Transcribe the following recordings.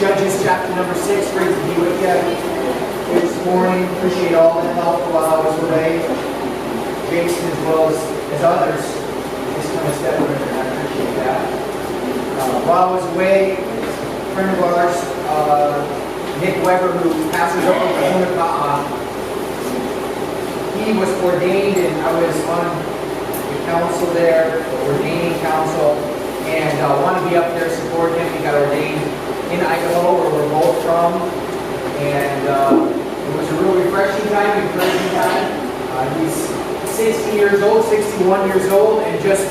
Judges chapter number 6, great to be with you this morning. Appreciate all the help while I was away. Jason as well as others just kind of stepped in, and I appreciate that. While I was away, a friend of ours, Nick Weber, who pastors up in Oklahoma, he was ordained, and I was on the council there, the ordaining council, and wanted to be up there supporting him. He got ordained in Idaho, where we're both from, and it was a real refreshing time, encouraging time. He's 60 years old, 61 years old, and just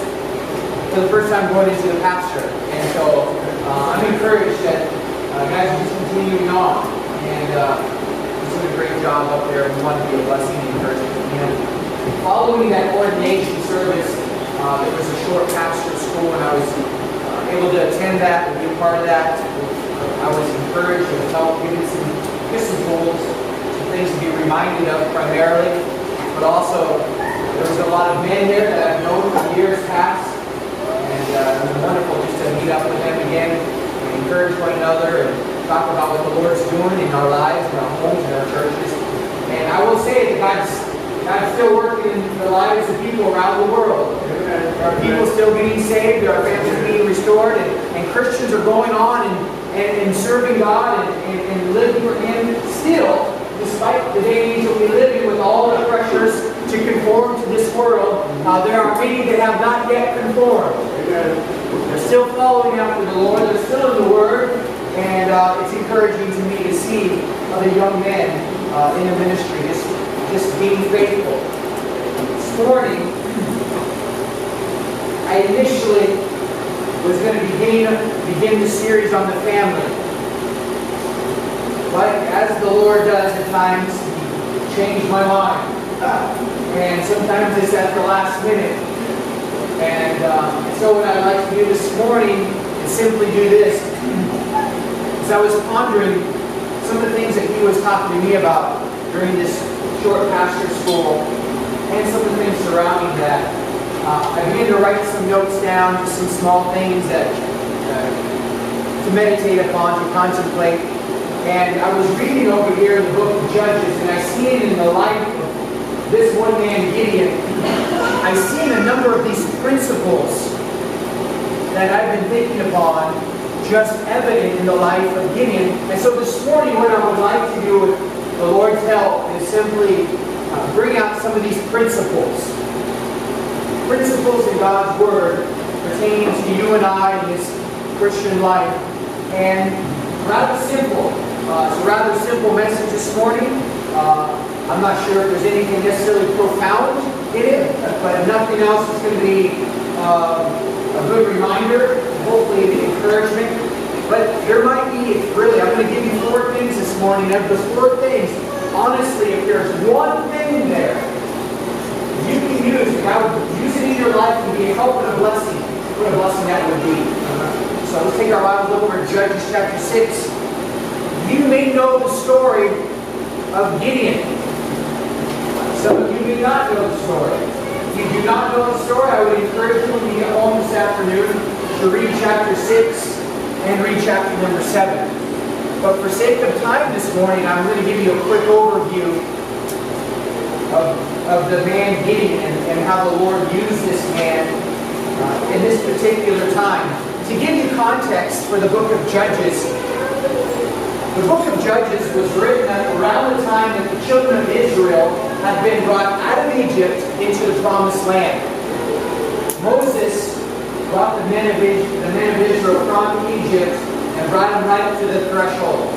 for the first time going into the pasture. And so I'm encouraged that guys are just continuing on, and he's doing a great job up there. We want to be a blessing and encouragement to him. Following that ordination service, there was a short pastor school, and I was able to attend that and be a part of that. I was encouraged and helped, given some goals, some things to be reminded of primarily, but also there was a lot of men there that I've known for years past, and it was wonderful just to meet up with them again and encourage one another and talk about what the Lord's doing in our lives, in our homes, in our churches. And I will say that God's still working in the lives of people around the world. There are people still getting saved, there are families being restored, and Christians are going on and serving God and living for Him still, despite the day and age that we live in with all the pressures to conform to this world. There are many that have not yet conformed. They're still following after the Lord, they're still in the Word, and it's encouraging to me to see other young men in the ministry just being faithful. This morning, I initially was going to begin the series on the family. But as the Lord does at times, He changed my mind. And sometimes it's at the last minute. And so what I'd like to do this morning is simply do this. As I was pondering some of the things that He was talking to me about during this short pastor school, and some of the things surrounding that, I began to write some notes down, just some small things that to meditate upon, to contemplate. And I was reading over here in the book of Judges, and I see it in the life of this one man, Gideon. I see a number of these principles that I've been thinking upon just evident in the life of Gideon. And so this morning, what I would like to do with the Lord's help is simply bring out some of these principles in God's Word pertaining to you and I in this Christian life. And rather simple. It's a rather simple message this morning. I'm not sure if there's anything necessarily profound in it, but if nothing else, it's going to be a good reminder, hopefully an encouragement. But there might be, really, I'm going to give you 4 things this morning. And of those 4 things, honestly, if there's one thing there you can use, God would use it in your life to be a help and a blessing, what a blessing that would be. So let's take our Bibles over to Judges chapter 6. You may know the story of Gideon. Some of you do not know the story. If you do not know the story, I would encourage you when you get home this afternoon to read chapter 6 and read chapter number 7. But for sake of time this morning, I'm going to give you a quick overview of the man Gideon and how the Lord used this man in this particular time. To give you context for the book of Judges, the book of Judges was written around the time that the children of Israel had been brought out of Egypt into the promised land. Moses brought the men of Israel from Egypt and brought them right up to the threshold.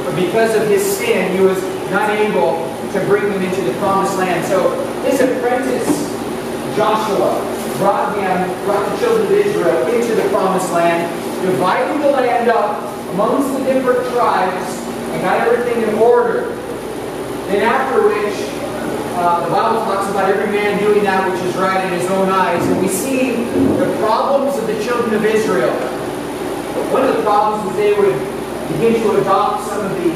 But because of his sin, he was not able to bring them into the promised land. So his apprentice, Joshua, brought the children of Israel into the promised land, dividing the land up amongst the different tribes, and got everything in order. Then after which, the Bible talks about every man doing that which is right in his own eyes. And we see the problems of the children of Israel. One of the problems was they would begin to adopt some of the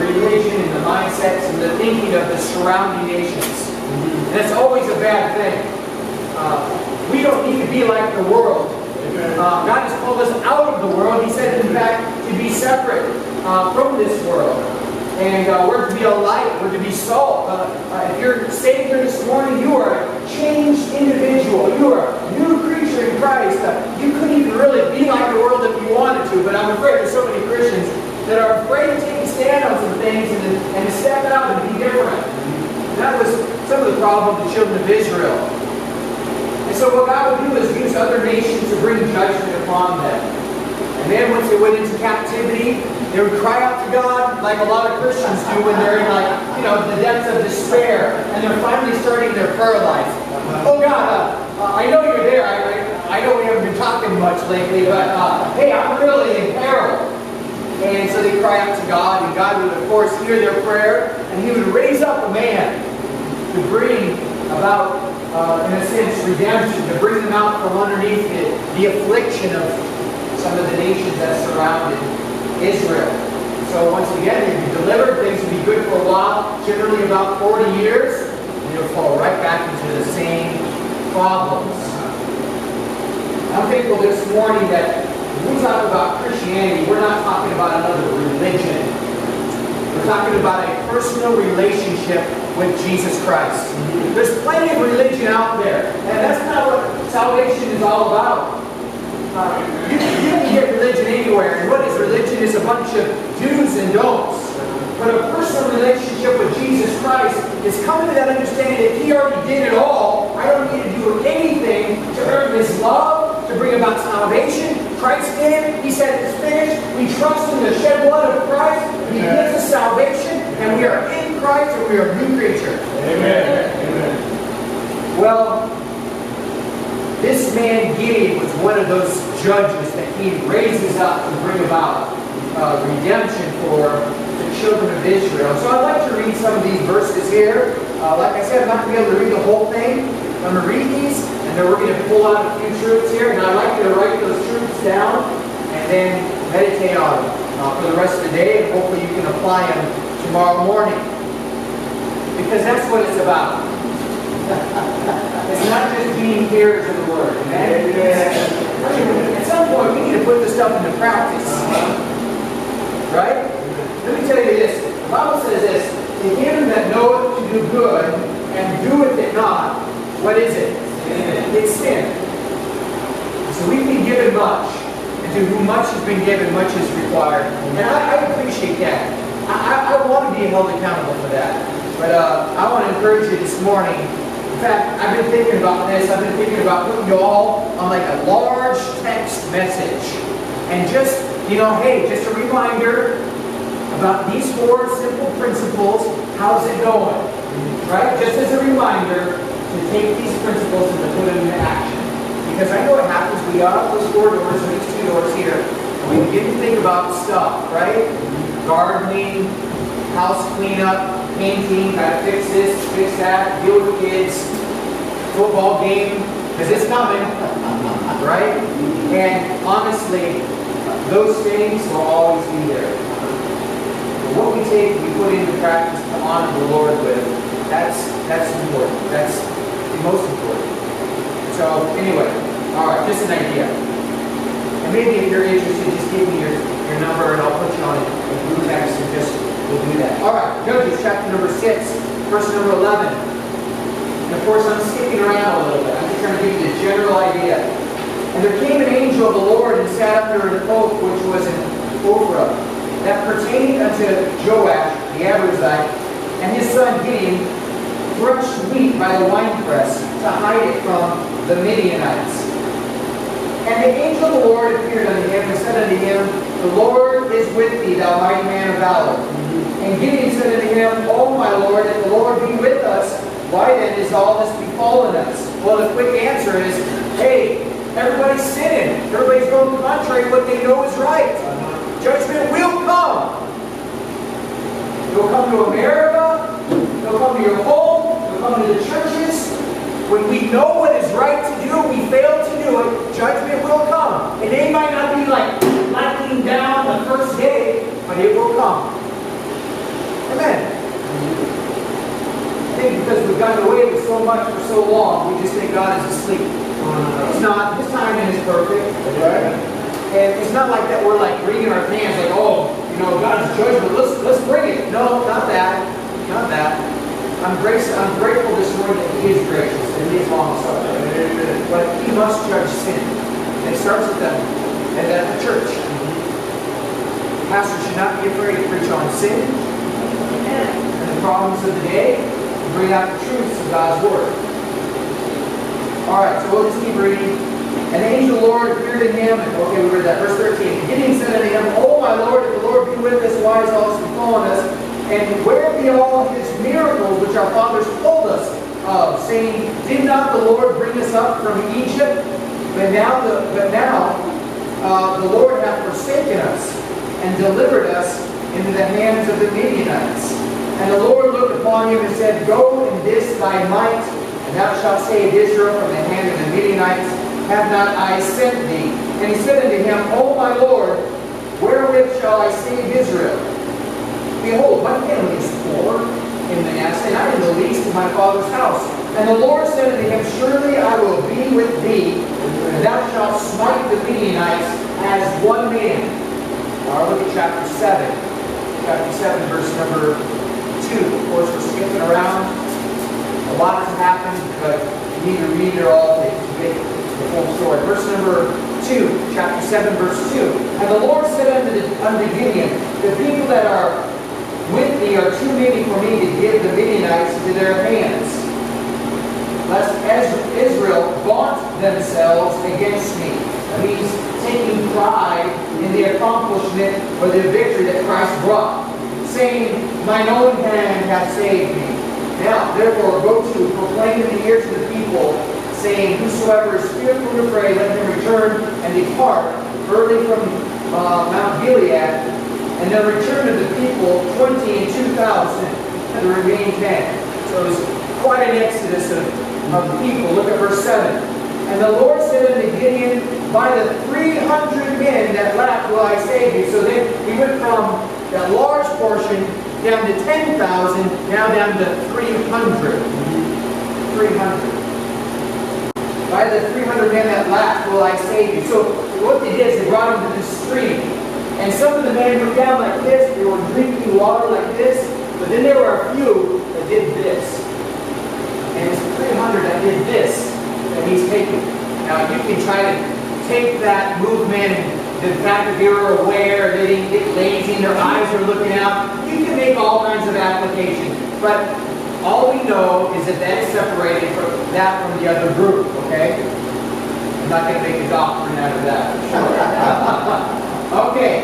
religion and the mindsets and the thinking of the surrounding nations. And that's always a bad thing. We don't need to be like the world. God has called us out of the world. He said, in fact, to be separate from this world. And we're to be a light. We're to be salt. If you're saved here this morning, you are a changed individual. You are a new creature in Christ. You couldn't even really be like the world if you wanted to, but I'm afraid there's so many Christians that are afraid to take a stand on some things and to step out and be different. And that was some of the problem of the children of Israel. And so what God would do is use other nations to bring judgment upon them. And then once they went into captivity, they would cry out to God like a lot of Christians do when they're in the depths of despair and they're finally starting their prayer life. Oh God, I know you're there. I know we haven't been talking much lately, but hey, I'm really in peril. And so they cry out to God, and God would of course hear their prayer, and He would raise up a man to bring about, in a sense, redemption, to bring them out from underneath the affliction of some of the nations that surrounded Israel. So once again, they'd be delivered, things would be good for a while, generally about 40 years, and they'll fall right back into the same problems. I'm thankful this morning that when we talk about Christianity, we're not talking about another religion. We're talking about a personal relationship with Jesus Christ. There's plenty of religion out there, and that's not what salvation is all about. You can get religion anywhere, and what is religion is a bunch of do's and don'ts. But a personal relationship with Jesus Christ is coming to that understanding that He already did it all. I don't need to do anything to earn His love, to bring about salvation. Christ did it. He said it's finished. We trust in the shed blood of Christ. He gives us salvation, and we are in Christ, and we are a new creature. Amen. Amen. Well, this man Gideon was one of those judges that He raises up to bring about redemption for the children of Israel. So I'd like to read some of these verses here. Like I said, I'm not going to be able to read the whole thing. I'm going to read these, and then we're going to pull out a few truths here. And I'd like you to write those truths down and then meditate on them for the rest of the day. And hopefully you can apply them tomorrow morning. Because that's what it's about. It's not just being hearers of the Word. Amen? At some point, we need to put this stuff into practice. Right? Let me tell you this. The Bible says this. To him that knoweth to do good and doeth it not, what is it? It's sin. So we've been given much. And to whom much has been given, much is required. And I appreciate that. I want to be held accountable for that. But I want to encourage you this morning. In fact, I've been thinking about this. I've been thinking about putting you all on like a large text message. And just, hey, just a reminder about these 4 simple principles. How's it going? Right? Just as a reminder to take these principles and to put them into action. Because I know what happens. We got out those 4 doors and these 2 doors here. We begin to think about stuff, right? Gardening, house cleanup, painting, gotta fix this, fix that, deal with kids, football game, because it's coming, right? And honestly, those things will always be there. But what we take, we put into practice to honor the Lord with, that's important. That's the most important. So anyway, all right, just an idea. And maybe if you're interested, just give me your number and I'll put you on a blue text and just we'll do that. All right, Judges chapter number 6, verse number 11. And of course, I'm skipping around a little bit. I'm just trying to give you the general idea. And there came an angel of the Lord and sat under an oak which was in Ophrah, that pertained unto Joash the Abiezrite, and his son Gideon threshed wheat by the winepress to hide it from the Midianites. And the angel of the Lord appeared unto him and said unto him, The Lord is with thee, thou mighty man of valor. And Gideon said unto him, O my Lord, if the Lord be with us, why then is all this befallen us? Well, the quick answer is, hey, everybody's sinning. Everybody's going contrary to what they know is right. Judgment will come. It'll come to America. It'll come to your home. It'll come to the churches. When we know what is right to do, we fail to do it, judgment will come. And it might not be like lightning down the first day, but it will come. Amen. I think because we've gotten away with so much for so long, we just think God is asleep. He's not. His timing is perfect. Right? And it's not like that we're like wringing our hands like, oh, you know, God's judgment, let's bring it. No, not that. Not that. I'm grateful this morning that He is gracious and He is long suffering. But He must judge sin. And it starts at the church. The pastor should not be afraid to preach on sin and the problems of the day and bring out the truths of God's Word. Alright, so we'll just keep reading. And the angel of the Lord appeared to him, and okay, we read that. Verse 13. Gideon said unto him, O my Lord, if the Lord be with us, why is all this befallen us? And where be all His miracles which our fathers told us of, saying, Did not the Lord bring us up from Egypt? But now the Lord hath forsaken us, and delivered us into the hands of the Midianites. And the Lord looked upon him and said, Go in this thy might, and thou shalt save Israel from the hand of the Midianites. Have not I sent thee? And he said unto him, O my Lord, wherewith shall I save Israel? Behold, my family is poor in Manasseh, and I am the least in my father's house. And the Lord said unto him, Surely I will be with thee, and thou shalt smite the Midianites as one man. Now look at chapter 7. Chapter 7, verse number 2. Of course, we're skipping around. A lot has happened, but you need to read it all to get the full story. Verse number 2, chapter 7, verse 2. And the Lord said unto Gideon, The people that are with thee are too many for me to give the Midianites into their hands, lest Israel vaunt themselves against me. That means taking pride in the accomplishment or the victory that Christ brought, saying, Mine own hand hath saved me. Now, therefore, go to proclaim in the ears of the people, saying, Whosoever is fearful and afraid, let him return and depart early from Mount Gilead, and then return to the people 20 and 2,000, and the remaining 10. So it was quite an exodus of the people. Look at verse 7. And the Lord said unto Gideon, By the 300 men that lack will I save you. So then he went from that large portion down to 10,000, now down to 300. 300. By the 300 men that lack will I save you. So what they did is they brought him to this stream. And some of the men went down like this. They were drinking water like this. But then there were a few that did this. And it's 300 that did this that he's taking. Now you can try to take that movement and the fact that they were aware, they didn't get lazy, and their eyes are looking out. You can make all kinds of applications. But all we know is that that is separated from the other group, okay? I'm not going to make a doctrine out of that. Okay.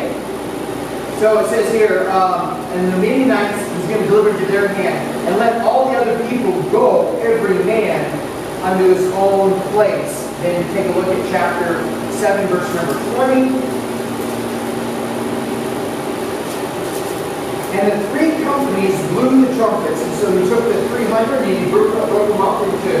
So it says here, and the Midianites was going to deliver into their hand, and let all the other people go, every man, unto his own place. Then take a look at chapter 7, verse number 20. And the three companies blew the trumpets. And so he took the 300 and he broke them up into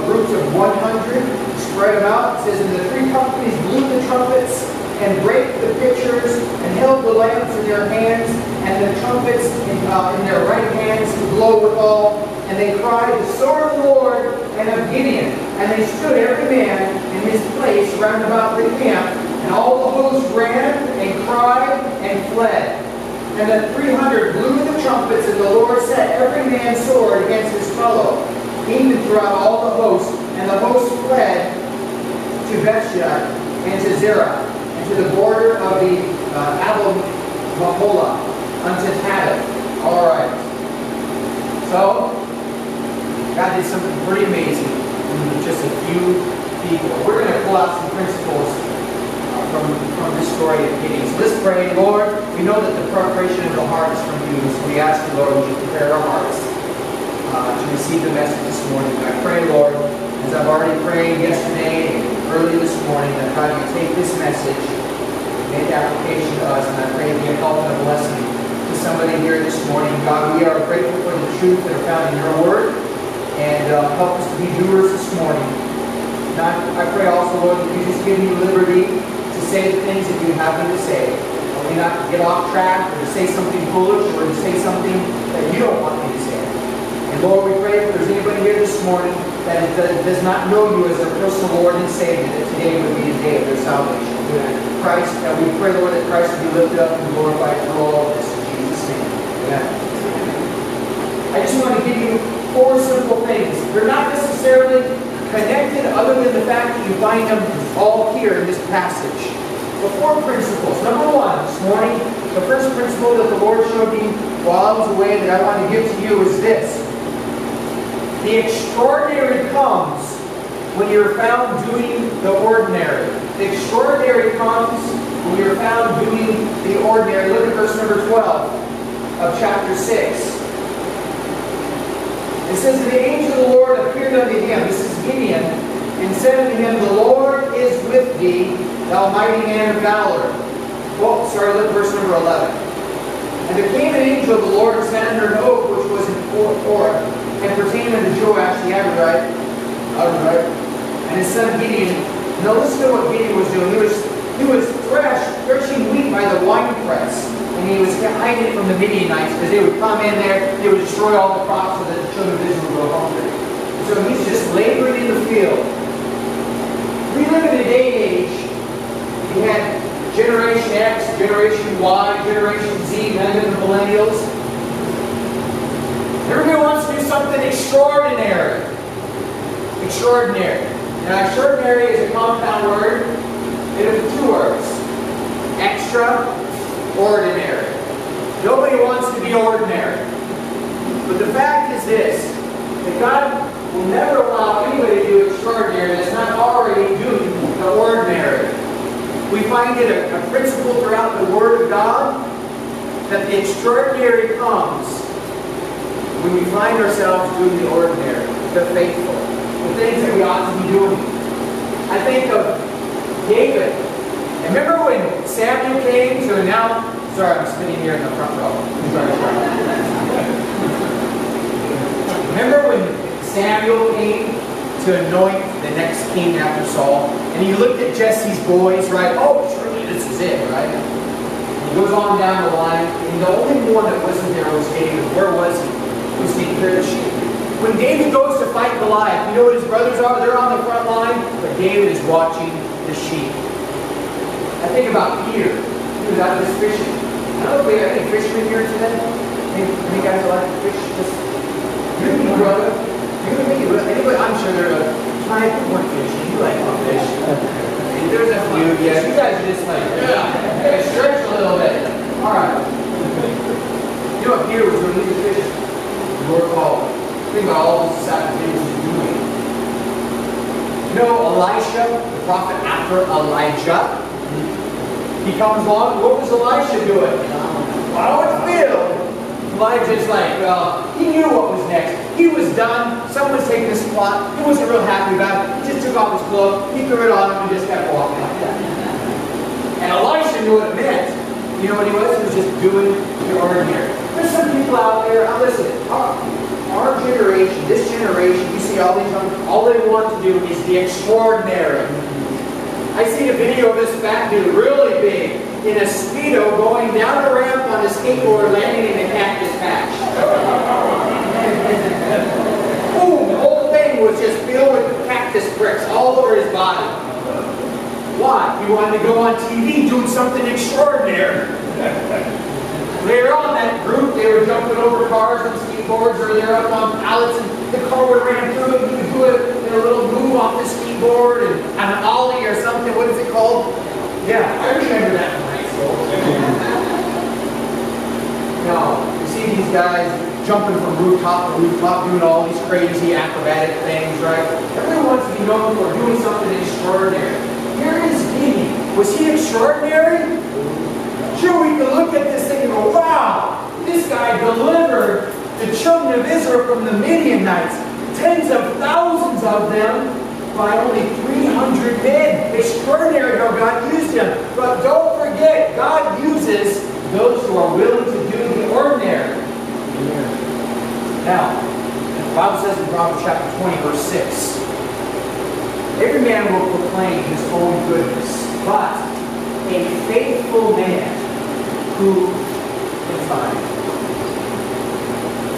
groups of 100, spread them out. It says, and the three companies blew the trumpets and brake the pitchers and held the lamps in their hands and the trumpets in their right hands to blow withal. And they cried, The sword of the Lord and of Gideon. And they stood every man in his place round about the camp. And all the host ran and cried and fled. And the 300 blew the trumpets, and the Lord set every man's sword against his fellow, even throughout all the host. And the host fled to Bethshean and to Zerah, and to the border of the Abel-Maholah, unto Taddah. All right. So, God did something pretty amazing with just a few people. We're going to pull out some principles from this story of Gideon. So let's pray. Lord, we know that the preparation of the heart is from you, so we ask you, Lord, would you prepare our hearts to receive the message this morning. I pray, Lord, as I've already prayed yesterday and early this morning, that God, you take this message, make application to us, and I pray to be a help and a blessing to somebody here this morning. God, we are grateful for the truth that are found in your word, and help us to be doers this morning. And I pray also, Lord, that you just give me liberty to say the things that you have me to say. Help me not to get off track or to say something foolish or to say something that you don't want me to say. And Lord, we pray if there's anybody here this morning that does not know you as their personal Lord and Savior, that today would be the day of their salvation. Amen. Christ, and we pray, Lord, that Christ will be lifted up and glorified through all of this in Jesus' name. Amen. I just want to give you 4 simple things. They're not necessarily connected other than the fact that you find them all here in this passage. The 4 principles. Number 1 this morning, the first principle that the Lord showed me while I was away that I want to give to you is this. The extraordinary comes when you're found doing the ordinary. The extraordinary comes when you're found doing the ordinary. Look at verse number 12 of chapter 6. It says, "And the angel of the Lord appeared unto him," this is Gideon, "and said unto him, The Lord is with thee, thou mighty man of valor." Look at verse number 11. "And there came an angel of the Lord and sat under an oak which was in Horeb, and pertained unto Joash the Abirite, and his son Gideon." Now listen to what Gideon was doing. He was threshing wheat by the winepress, and he was hiding it from the Midianites because they would come in there, they would destroy all the crops so that the children of Israel would go hungry. So he's just laboring in the field. We live in a day and age. You had Generation X, Generation Y, Generation Z, none of the millennials. Everybody wants to do something extraordinary. Extraordinary. Now, extraordinary is a compound word. It is 2 words. Extraordinary. Nobody wants to be ordinary. But the fact is this, that God will never allow anybody to do extraordinary that's not already doing the ordinary. We find it a principle throughout the Word of God that the extraordinary comes when we find ourselves doing the ordinary, the faithful, the things that we ought to be doing. I think of David. And remember when Samuel came to announce... Sorry, I'm sitting here in the front row. Remember when Samuel came to anoint the next king after Saul? And he looked at Jesse's boys, right? Oh, surely this is it, right? He goes on down the line, and the only one that wasn't there was David. Where was he? He was taking care of the sheep. When David goes to fight Goliath, you know what his brothers are? They're on the front line, but David is watching the sheep. I think about Peter. He was out just fishing. I don't know if we have any fishermen here today. Any guys that like to fish? Just you and me, brother. You and me. Anybody? I'm sure there are trying to want fishing. You like to fish. There's a few. Yeah, you guys are just like, yeah, stretch a little bit. All right. You know what Peter was doing? He was fishing. The Lord called. Think about all this sacrifice he was doing. You know Elisha, the prophet after Elijah? He comes along. What was Elisha doing? Out in the field. Elijah's like, well, he knew what was next. He was done. Someone was taking his spot. He wasn't real happy about it. He just took off his clothes. He threw it on him and just kept walking like that. And Elisha knew what it meant. You know what he was? He was just doing the ordinary. There's some people out there. Now listen, our generation, this generation, you see all these young, all they want to do is the extraordinary. I seen a video of this fat dude, really big, in a Speedo going down a ramp on a skateboard, landing in a cactus patch. Boom! The whole thing was just filled with cactus bricks all over his body. Why? He wanted to go on TV doing something extraordinary. Later on, that group, they were jumping over cars and skateboards, or they're up on pallets, and the car would ram through it, and you could do it in a little move off the skateboard, and an ollie or something. What is it called? Yeah, I remember that in high school. Now, you see these guys jumping from rooftop to rooftop, doing all these crazy acrobatic things, right? Everyone wants to be known for doing something extraordinary. Here is Gideon. Was he extraordinary? Sure, we can look at this thing and go, wow, this guy delivered the children of Israel from the Midianites, tens of thousands of them, by only 300 men. Extraordinary how God used him. But don't forget, God uses those who are willing to do the ordinary. Now, the Bible says in Proverbs chapter 20, verse 6, every man will proclaim his own goodness, but a faithful man who can find.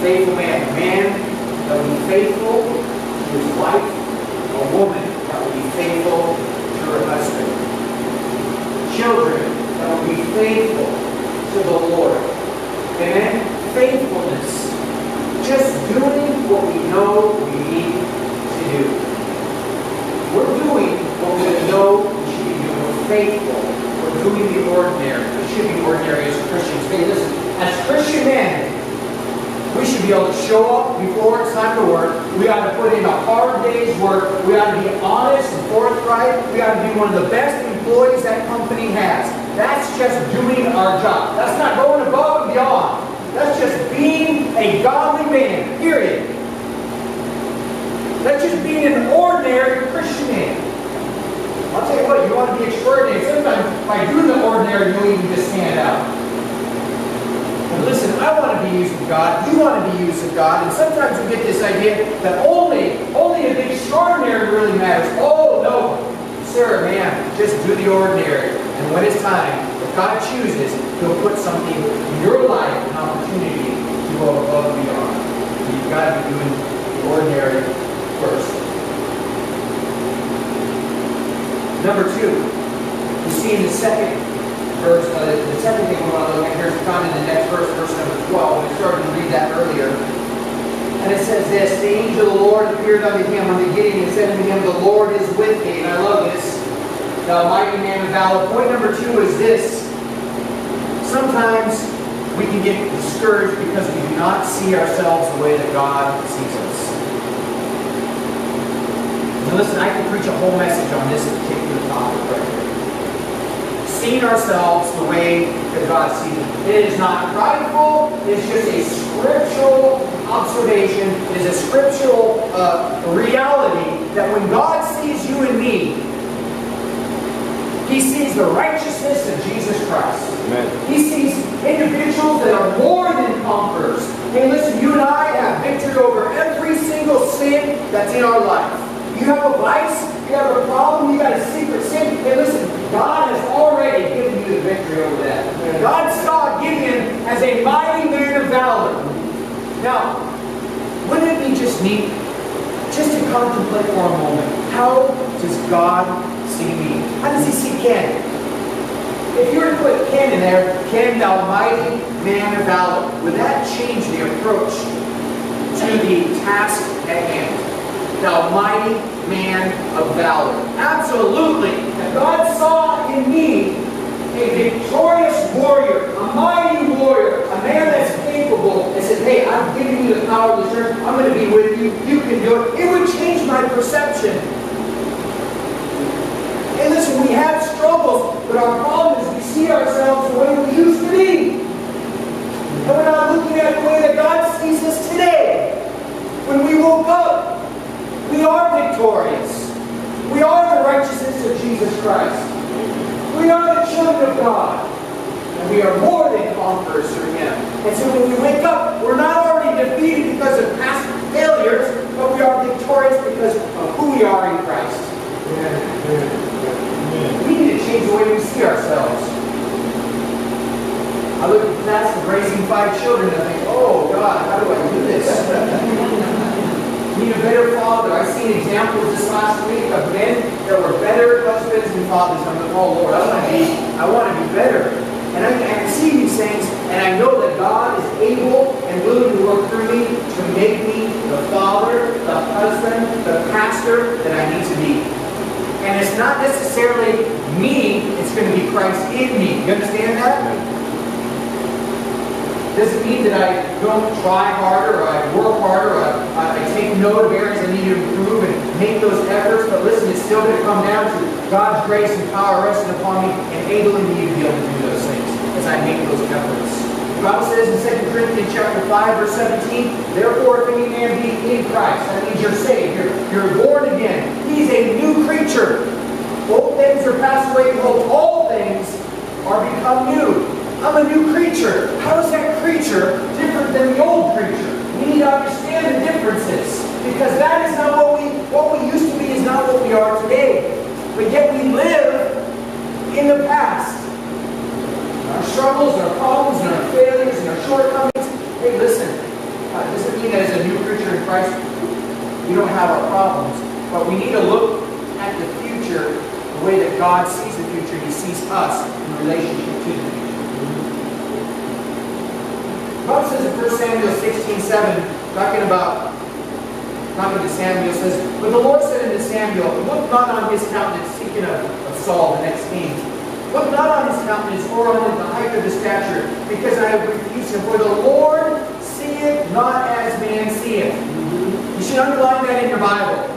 Faithful man, a man that will be faithful to his wife, a woman that will be faithful to her husband. children that will be faithful to the Lord. Amen? Faithfulness. Just doing what we know we need to do. We're doing what we know we should be doing. We're faithful. We're doing the ordinary. We should be ordinary as Christians. Hey, listen, as Christian men, we should be able to show up before it's time to work. We ought to put in a hard day's work. We ought to be honest and forthright. We ought to be one of the best employees that company has. That's just doing our job. That's not going above and beyond. That's just being a godly man, period. That's just being an ordinary Christian man. I'll tell you what, you want to be extraordinary. Sometimes by doing the ordinary, you'll even just stand out. But listen, I want to be used of God. You want to be used of God. And sometimes we get this idea that only the extraordinary really matters. Oh, no. Sir, man, just do the ordinary. And when it's time, if God chooses, He'll put something in your life, an opportunity to go above and beyond. And you've got to be doing the ordinary first. Number 2, you see in the second verse, the second thing we want to look at here is found in the next verse, verse number 12. We started to read that earlier. And it says this, the angel of the Lord appeared unto him on the Gideon and said unto him, the Lord is with thee. And I love this. Thou mighty man of valor. Point number 2 is this. Sometimes we can get discouraged because we do not see ourselves the way that God sees us. Now listen, I can preach a whole message on this particular topic right here. Seeing ourselves the way that God sees us. It is not prideful, it's just a scriptural observation. It is a scriptural reality that when God sees you and me, He sees the righteousness of Jesus Christ. Amen. He sees individuals that are more than conquerors. Hey, listen, you and I have victory over every single sin that's in our life. You have a vice, you have a problem, you got a secret sin. Hey, listen, God has already given you the victory over that. Amen. God saw Gideon as a mighty man of valor. Now, wouldn't it be just neat just to contemplate for a moment, how does God see me? How does He see Ken? If you were to put Ken in there, Ken, thou mighty man of valor, would that change the approach to the task at hand? Thou mighty man of valor. Absolutely. And God saw in me a victorious warrior, a mighty warrior, a man that's capable, and said, hey, I'm giving you the power of this earth. I'm going to be with you. You can do it. It would change my perception. Hey, listen, we have struggles, but our problem is we see ourselves the way we used to be. And we're not looking at the way that God sees us today. When we woke up, we are victorious. We are the righteousness of Jesus Christ. We are the children of God. And we are more than conquerors through Him. And so when we wake up, we're not already defeated because of past failures, but we are victorious because of who we are in Christ. We need to change the way we see ourselves. I look at the task of raising 5 children and I think, oh God, how do I do this? I need a better father. I've seen examples this last week of men that were better husbands and fathers. I'm like, oh Lord, I want to be better. And I can see these things, and I know that God is able and willing to work through me to make me the father, the husband, the pastor that I need to be. And it's not necessarily me, it's going to be Christ in me. You understand that? Doesn't mean that I don't try harder, or I work harder, or I take note of areas I need to improve and make those efforts, but listen, it's still going to come down to God's grace and power resting upon me, enabling me to be able to do those things as I make those efforts. The Bible says in 2 Corinthians chapter 5, verse 17, therefore if any man be in Christ, that means you're saved, you're born again. He's a new creature. Old things are passed away, behold, all things are become new. I'm a new creature. How is that creature different than the old creature? We need to understand the differences, because that is not what we used to be is not what we are today. But yet we live in the past. Our struggles, our problems, and our failures, and our shortcomings. Hey, listen. Does it mean that as a new creature in Christ, we don't have our problems? But we need to look at the future the way that God sees the future. He sees sees us in relationship to the nation. The Bible says in 1 Samuel 16:7, talking to Samuel, says, "But the Lord said unto Samuel, look not on his countenance," speaking of Saul, the next king, "look not on his countenance or on the height of his stature, because I have refused him. For the Lord seeth not as man seeth." You should underline that in your Bible.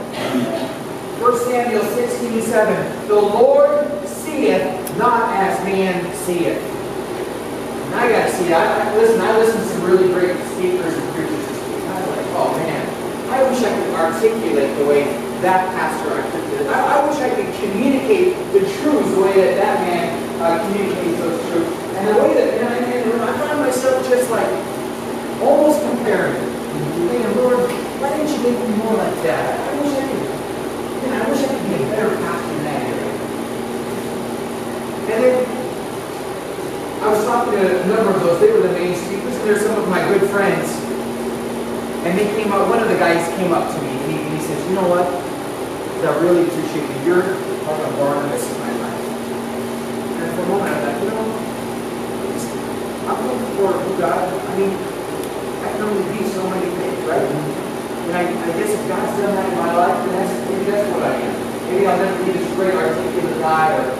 1 Samuel 16:7, "The Lord seeth not as man seeth." And I got to see, I listen to some really great speakers and preachers this week. I was like, oh man, I wish I could articulate the way that pastor articulated. I wish I could communicate the truths the way that man communicates those truths. And the way that, and I find myself just like almost comparing. Thinking, Lord, why didn't you make me more like that? I wish I could be a better pastor in that area. And then I was talking to a number of those. They were the main speakers, and they're some of my good friends. And they came up, one of the guys came up to me, and he says, "You know what? I really appreciate you. You're like a Barnabas in my life." And for a moment, I thought, I'm looking for who God, I can only be so many things, right? And I guess if God's done that in my life, then maybe that's what I am. Maybe I'll never be this great articulate guy or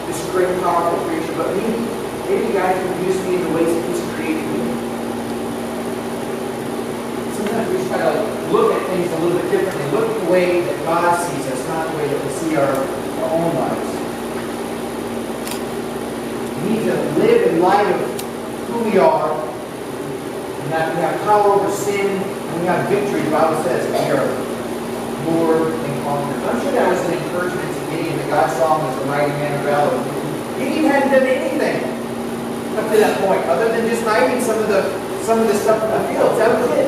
this great powerful preacher, but maybe God can use me in the ways that He's created me. Sometimes we try to look at things a little bit differently. Look at the way that God sees us, not the way that we see our own lives. We need to live in light of who we are, and that we have power over sin, and we have victory. The Bible says we are Lord and conquerors. I'm sure that was an encouragement to Gideon, that God saw him as a mighty man of valor. Gideon hadn't done anything up to that point, other than just hiding some of the stuff in the fields. That was it.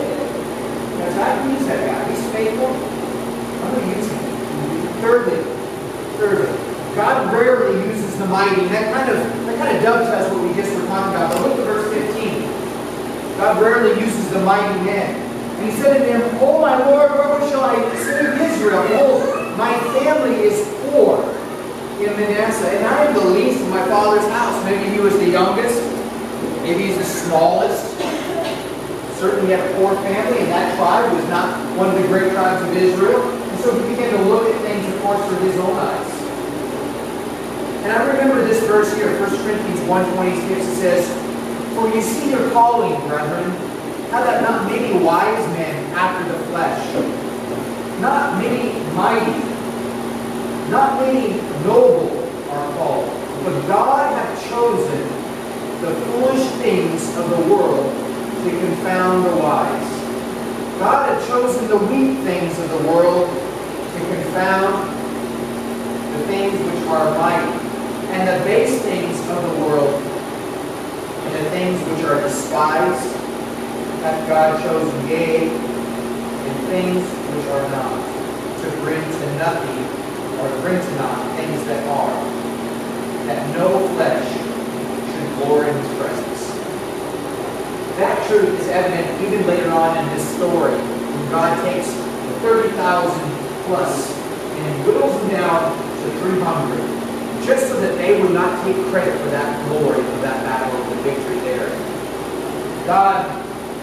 Because I can use that guy. He's faithful. I'm going to use him. Thirdly, God rarely uses the mighty. And that kind of dovetails what we just were talking about. But look at verse 15. God rarely uses the mighty men. And he said to him, "Oh my Lord, where shall I save Israel? Behold, my family is poor in Manasseh, and I am the least in my father's house." Maybe he was the youngest. Maybe he's the smallest. Certainly he had a poor family, and that tribe was not one of the great tribes of Israel. And so he began to look at things, of course, through his own eyes. And I remember this verse here, 1 Corinthians 1:26. It says, "For you see your calling, brethren, how that not many wise men after the flesh, not many mighty, not many noble are called, but God hath chosen the foolish things of the world to confound the wise. God hath chosen the weak things of the world to confound the things which are mighty, and the base things of the world, and the things which are despised, hath God chosen, yea, and things which are not, to bring to nothing, or bring to naught things that are, that no flesh should glory in His presence." That truth is evident even later on in this story, when God takes the 30,000 plus and whittles them down to 300, just so that they would not take credit for that glory of that battle of the victory there. God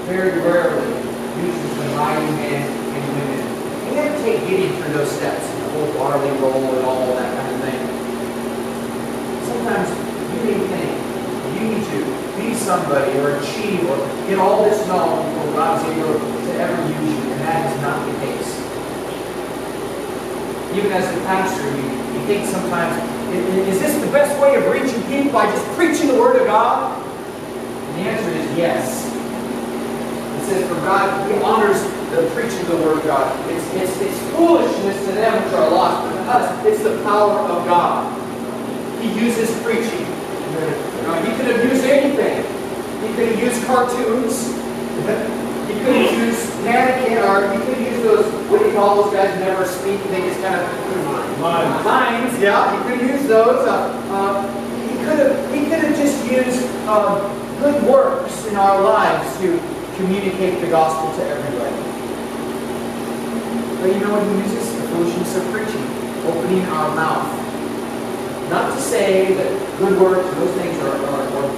very rarely uses the mighty men and women. He had to take Gideon through those steps, the whole barley roll and all that kind of thing. Sometimes you may think you need to be somebody or achieve or get all this known before God's able to ever use you, and that is not the case. Even as a pastor, you think sometimes, is this the best way of reaching people, by just preaching the Word of God? And the answer is yes. It says, for God, He honors the preaching of the Word of God. It's foolishness to them which are lost, but to us, it's the power of God. He uses preaching. He could have used anything. He could have used cartoons. He could have used mannequin, or he could have used those, what do you call those guys who never speak? They just kind of lines. Yeah, he could have used those. He could have just used good works in our lives to communicate the gospel to everybody. But you know what He uses? The foolishness of preaching, opening our mouth. Not to say that good works, those things are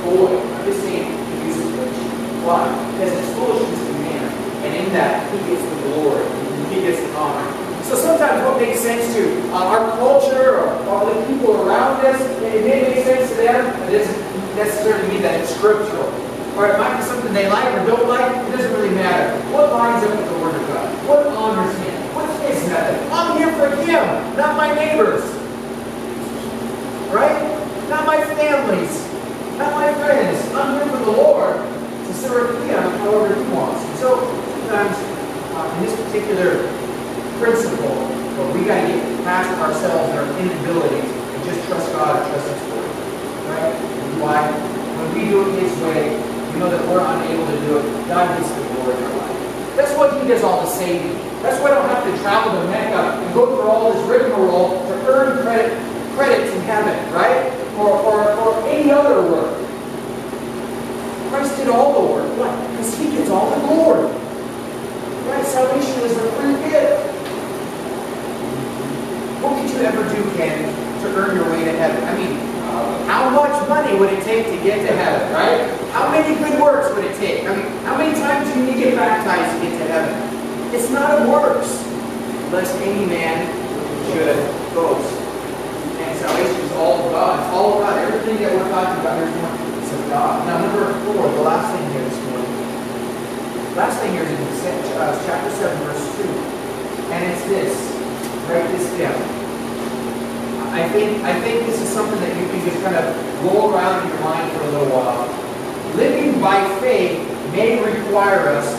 void. I'm just saying he uses foolishness. Why? Because it's foolishness to man. And in that, he gets the glory. He gets the honor. So sometimes what makes sense to our culture or the people around us, it may make sense to them, but it doesn't necessarily mean that it's scriptural. Or it might be something they like or don't like. It doesn't really matter. What lines up with the Word of God? What honors Him? What's His method? I'm here for Him, not my neighbors. Right? Not my families. Not my friends. I'm here for the Lord to serve Him however He wants. And so sometimes in this particular principle, but we got to get past ourselves and our inabilities and just trust God and trust His Word. Right? Why? When we do it His way, we know that we're unable to do it. God gets the glory in our life. That's what He does all the saving. That's why I don't have to travel to Mecca and go through all this rigmarole to earn credits in heaven, right? Or any other work. Christ did all the work. Why? Because He gets all the glory. Right? Salvation is a free gift. What could you ever do, Ken, to earn your way to heaven? I mean, how much money would it take to get to heaven, right? How many good works would it take? I mean, how many times do you need to get baptized to get to heaven? It's not of works, lest any man should boast. And salvation is all of God. It's all of God. Everything that we're talking about here is of God. Now, number 4, the last thing here this morning. Last thing here is in chapter 7, verse 2. And it's this. Write this down. I think this is something that you can just kind of roll around in your mind for a little while. Living by faith may require us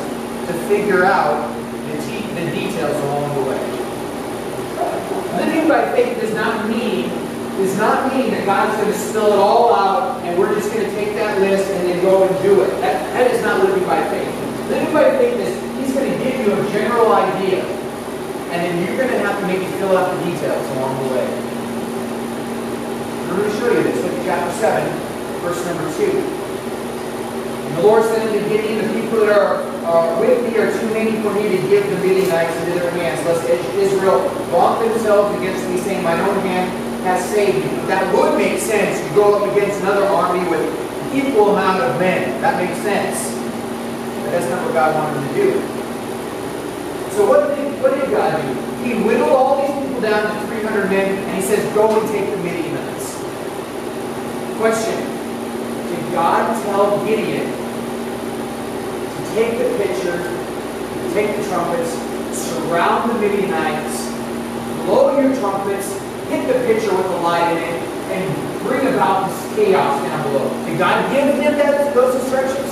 to figure out the details along the way. Living by faith does not mean that God's going to spill it all out and we're just going to take that list and then go and do it. That is not living by faith. Living by faith is He's going to give you a general idea, and then you're going to have to maybe fill out the details along the way. I'm going to show you this. Look at chapter 7, verse number 2. And the Lord said unto Gideon, the people that are with thee are too many for me to give the Midianites into their hands, lest Israel vaunt themselves against me, saying, mine own hand has saved me. That would make sense. You go up against another army with an equal amount of men. That makes sense. But that's not what God wanted to do. So what did God do? He whittled all these people down to 300 men, and He says, go and take the Midianites. Question: did God tell Gideon to take the pitcher, take the trumpets, surround the Midianites, blow your trumpets, hit the pitcher with the light in it, and bring about this chaos down below? Did God give him those instructions?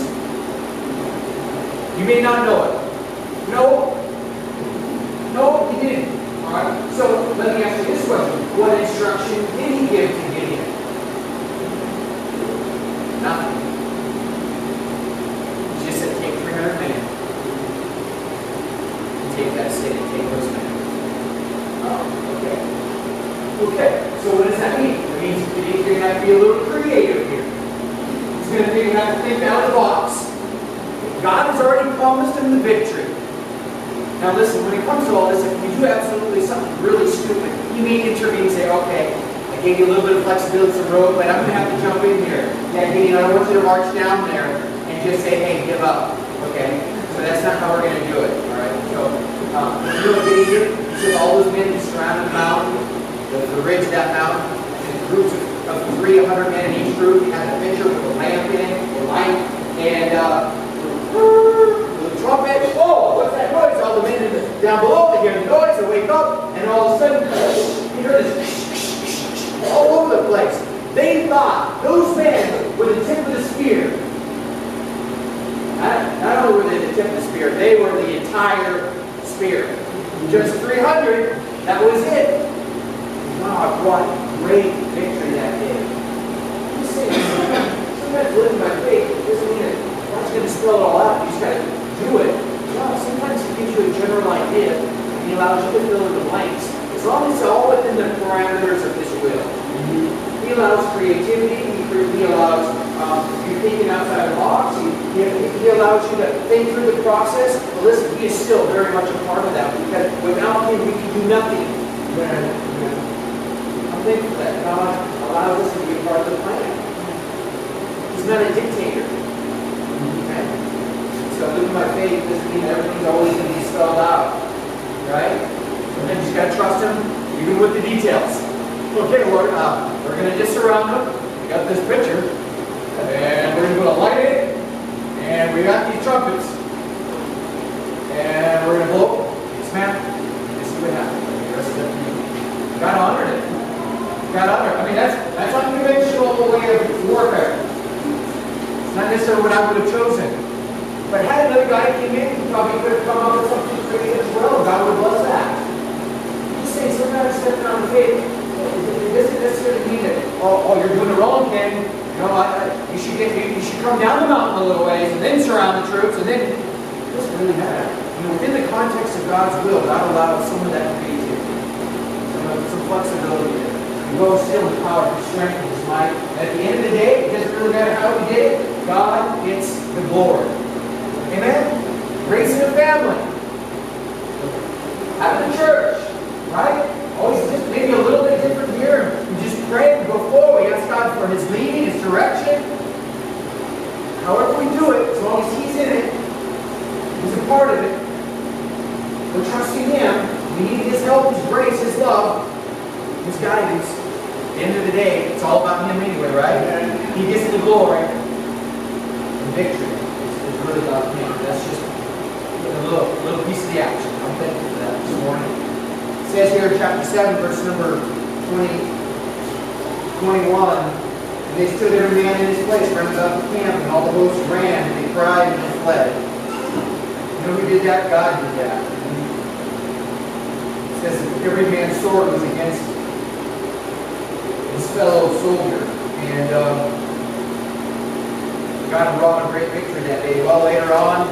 You may not know it. No, He didn't. All right. So let me ask you this question: what instruction did He give to Gideon? Nothing. He just said, take 300 men. Take that city, take those men. Okay. So what does that mean? It means he's going to have to be a little creative here. He's going to have to think out of the box. God has already promised him the victory. Now listen, when it comes to all this, if you do absolutely something really stupid, He may intervene and say, okay, I gave you a little bit of flexibility to the road, but I'm going to have to jump in here. Yeah, Gideon, I don't want you to march down there and just say, hey, give up. Okay? So that's not how we're going to do it. Alright? So, you know what Gideon did? He took all those men who surrounded the mountain, the ridge of that mountain, and groups of 300 men in each group. He had a pitcher with a lamp in it, a light, and the trumpet. Oh, what's that noise? All the men down below, they hear the noise, they wake up, and all of a sudden, you hear this all over the place. They thought those men were the tip of the spear. Not only were they the tip of the spear, they were the entire spear. Just 300, that was it. God, what great victory that day. I'm just saying, sometimes living by faith doesn't mean that God's going to spell it all out. You just got to do it. No, sometimes He gives you a general idea, and He allows you to fill in the blanks. As long as it's all within the parameters of His will. He allows creativity. He allows you thinking outside the box. He allows you to think through the process. But listen, He is still very much a part of that, because without Him, we can do nothing. I'm thankful that God allows us to be a part of the plan. He's not a dictator. Okay? So living by faith doesn't mean that everything's always going to be spelled out. Right? Sometimes you just got to trust him, even with the details. Okay, Lord, we're going to just surround them. We got this picture. And we're going to put a light in it. And we got these trumpets. And we're going to blow. Yes, ma'am. This is what happened. The rest of it. God honored it. God honored it. I mean, that's unconventional way of warfare. It's not necessarily what I would have chosen. But had another guy came in, he probably could have come up with something creative as well. God would bless that. Just saying, sometimes stepping on the faith, it doesn't necessarily mean that, oh, you're doing it wrong, Ken. You know, you should come down the mountain a little ways and then surround the troops, and then it doesn't really matter. You know, within the context of God's will, God allows some of that creativity, some flexibility there. You go still in power, His strength, and His might. At the end of the day, it doesn't really matter how we did it. God gets the glory. Amen? Raising a family. Having a church. Right? Always just maybe a little bit different here. We just pray and go forward. We ask God for His leading, His direction. However we do it, as long as He's in it, He's a part of it. We're trusting Him. We need His help, His grace, His love, His guidance. At the end of the day, it's all about Him anyway, right? He gets the glory and victory. It's really about Him. That's just a little piece of the action. I'm thankful for that this morning. It says here in chapter 7, verse number 21, and they stood every man in his place round about the camp, and all the hosts ran, and they cried, and they fled. You know who did that? God did that. It says that every man's sword was against his fellow soldier. And God brought a great victory that day. Well, later on,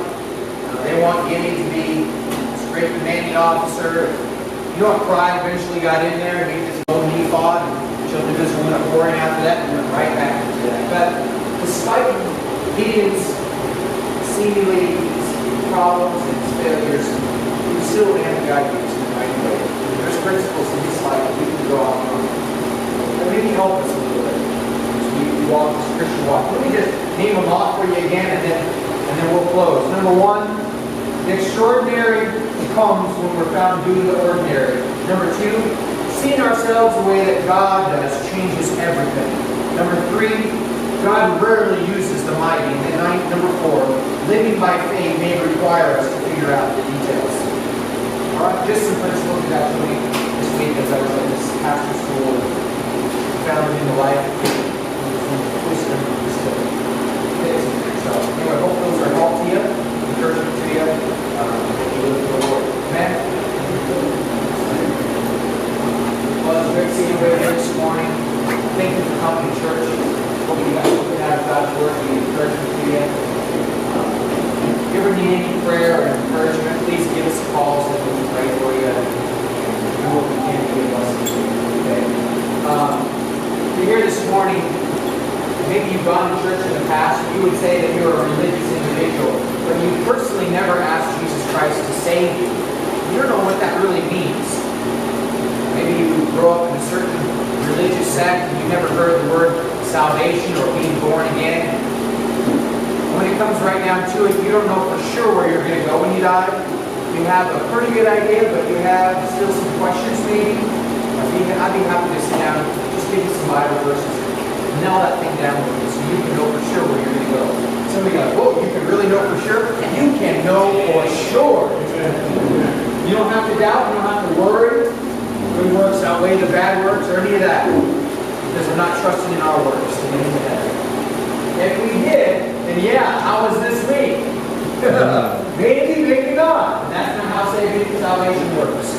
they want Gideon to be this great commanding officer. You know what, pride eventually got in there, and he just owned ephod, and the children of Israel went pouring after that, and went right back into that. But despite Gideon's seemingly problems and his failures, he was still a man of God used in the right way. There's principles in his life that we can draw from. And maybe help us a little bit as we walk this Christian walk. Let me just name them off for you again, and then we'll close. Number one, the extraordinary comes when we're found doing the ordinary. Number two, seeing ourselves the way that God does changes everything. Number three, God rarely uses the mighty. And then number four, living by faith may require us to figure out the details. All right, just some principles we got to me this week as I was at this pastor's school and found in the life of wisdom and wisdom. So anyway, I hope those are helpful to you, encouragement to you. You live for the Lord. Amen. Well, it's great seeing you here this morning. Thank you for coming to church. Hope you guys look out of God's Word and encouragement to you. If you ever need any prayer or encouragement, please give us a call so that we can pray for you and do what we can to be a blessing to you. Okay. If you're here this morning, maybe you've gone to church in the past, you would say that you're a religious individual, but you personally never asked Jesus Christ to save you. You don't know what that really means. Maybe you grew up in a certain religious sect and you never heard the word salvation or being born again. When it comes right down to it, you don't know for sure where you're going to go when you die. You have a pretty good idea, but you have still some questions maybe. I'd be happy to sit down, just give you some Bible verses, nail that thing down with you so you can know for sure where you're going to go. Some of you are like, whoa, you can really know for sure? You can know for sure. You don't have to doubt, you don't have to worry. Good works outweigh the bad works or any of that. Because we're not trusting in our works to get into heaven. If we did, then yeah, how was this week? Maybe, maybe not. And that's not how salvation works.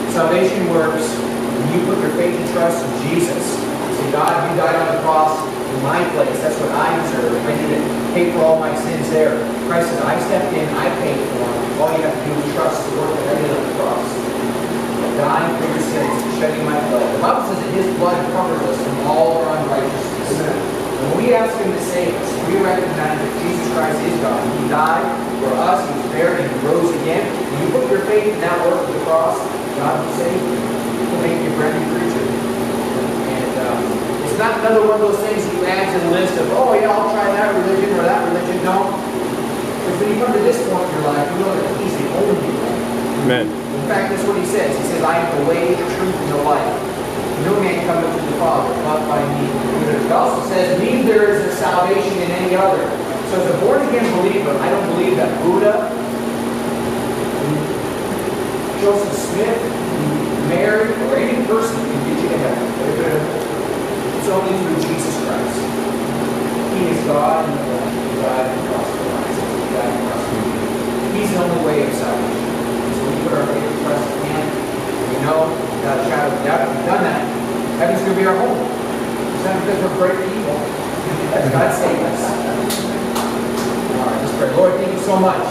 Salvation works when you put your faith and trust in Jesus. Say, God, you died on the cross in my place. That's what I deserve. I need to pay for all my sins there. Christ says, I stepped in, I paid for them. All you have to do is trust the work that I did on the cross. Dying for your sins, shedding my blood. The Bible says that His blood covers us from all our unrighteousness. And when we ask Him to save us, we recognize that Jesus Christ is God. He died for us, He was buried, and He rose again. When you put your faith in that work of the cross, God will save you. He will make you a brand new creature. And It's not another one of those things that you add to the list of, oh yeah, I'll try that religion or that religion. No. Because when you come to this point in your life, you know that He's the only way. Amen. In fact, that's what He says. He says, I am the way, the truth, and the life. No man cometh to the Father, but by me. It also says, neither is there salvation in any other. So as a born-again believer, I don't believe that Buddha, Joseph Smith, Mary, or any person can get you to heaven. It's only through Jesus Christ. He is God and the Lord. He died and cross for us. He died and cross for you. He's the only way of salvation. So we put our faith and trust in Him. We know without a shadow of doubt, we've done that. Heaven's going to be our home. It's not because we're great evil. That's God saved us. All right, let's pray. Lord, thank you so much.